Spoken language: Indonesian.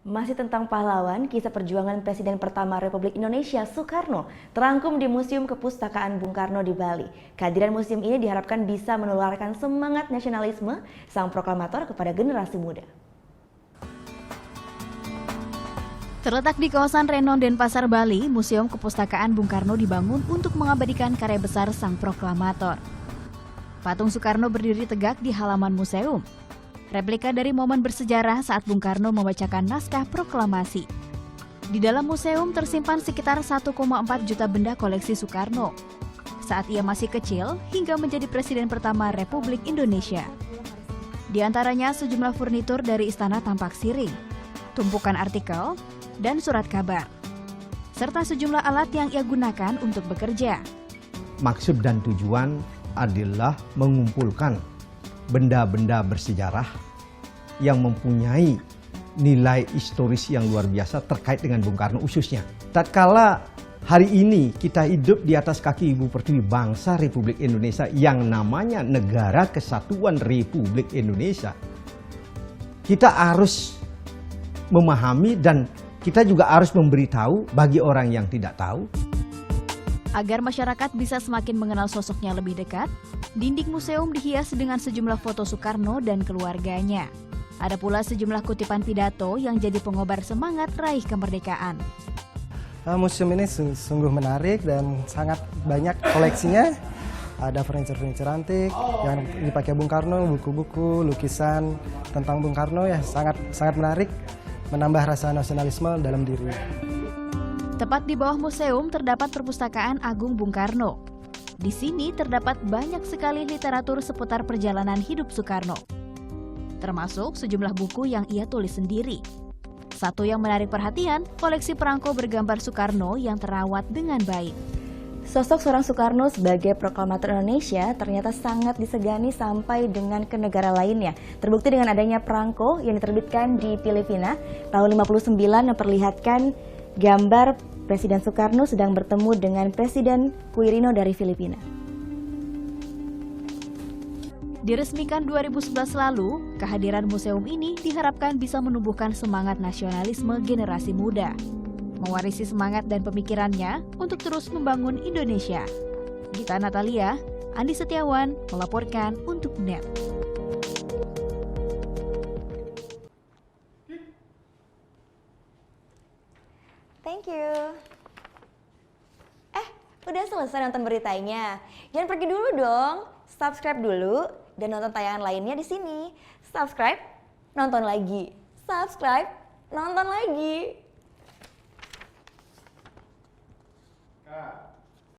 Masih tentang pahlawan, kisah perjuangan Presiden pertama Republik Indonesia Soekarno terangkum di Museum Kepustakaan Bung Karno di Bali. Kehadiran museum ini diharapkan bisa menularkan semangat nasionalisme sang proklamator kepada generasi muda. Terletak di kawasan Renon, Denpasar, Bali, Museum Kepustakaan Bung Karno dibangun untuk mengabadikan karya besar sang proklamator. Patung Soekarno berdiri tegak di halaman museum. Replika dari momen bersejarah saat Bung Karno membacakan naskah proklamasi. Di dalam museum tersimpan sekitar 1,4 juta benda koleksi Soekarno saat ia masih kecil hingga menjadi Presiden pertama Republik Indonesia. Di antaranya sejumlah furnitur dari istana tampak siring, tumpukan artikel, dan surat kabar, serta sejumlah alat yang ia gunakan untuk bekerja. Maksud dan tujuan adalah mengumpulkan benda-benda bersejarah yang mempunyai nilai historis yang luar biasa terkait dengan Bung Karno khususnya. Tatkala hari ini kita hidup di atas kaki Ibu Pertiwi bangsa Republik Indonesia yang namanya Negara Kesatuan Republik Indonesia, kita harus memahami dan kita juga harus memberitahu bagi orang yang tidak tahu. Agar masyarakat bisa semakin mengenal sosoknya lebih dekat, dinding museum dihias dengan sejumlah foto Soekarno dan keluarganya. Ada pula sejumlah kutipan pidato yang jadi pengobar semangat raih kemerdekaan. Museum ini sungguh menarik dan sangat banyak koleksinya. Ada furniture antik yang dipakai Bung Karno, buku-buku, lukisan tentang Bung Karno ya sangat menarik, menambah rasa nasionalisme dalam diri. Tepat di bawah museum terdapat Perpustakaan Agung Bung Karno. Di sini terdapat banyak sekali literatur seputar perjalanan hidup Soekarno, termasuk sejumlah buku yang ia tulis sendiri. Satu yang menarik perhatian, koleksi perangko bergambar Soekarno yang terawat dengan baik. Sosok seorang Soekarno sebagai proklamator Indonesia ternyata sangat disegani sampai dengan ke negara lainnya. Terbukti dengan adanya perangko yang diterbitkan di Filipina tahun 59 memperlihatkan gambar Presiden Soekarno sedang bertemu dengan Presiden Quirino dari Filipina. Diresmikan 2011 lalu, kehadiran museum ini diharapkan bisa menumbuhkan semangat nasionalisme generasi muda, mewarisi semangat dan pemikirannya untuk terus membangun Indonesia. Gita Natalia, Andi Setiawan melaporkan untuk NET. Thank you. Udah selesai nonton beritanya? Jangan pergi dulu dong. Subscribe dulu dan nonton tayangan lainnya di sini. Subscribe, nonton lagi. Subscribe, nonton lagi.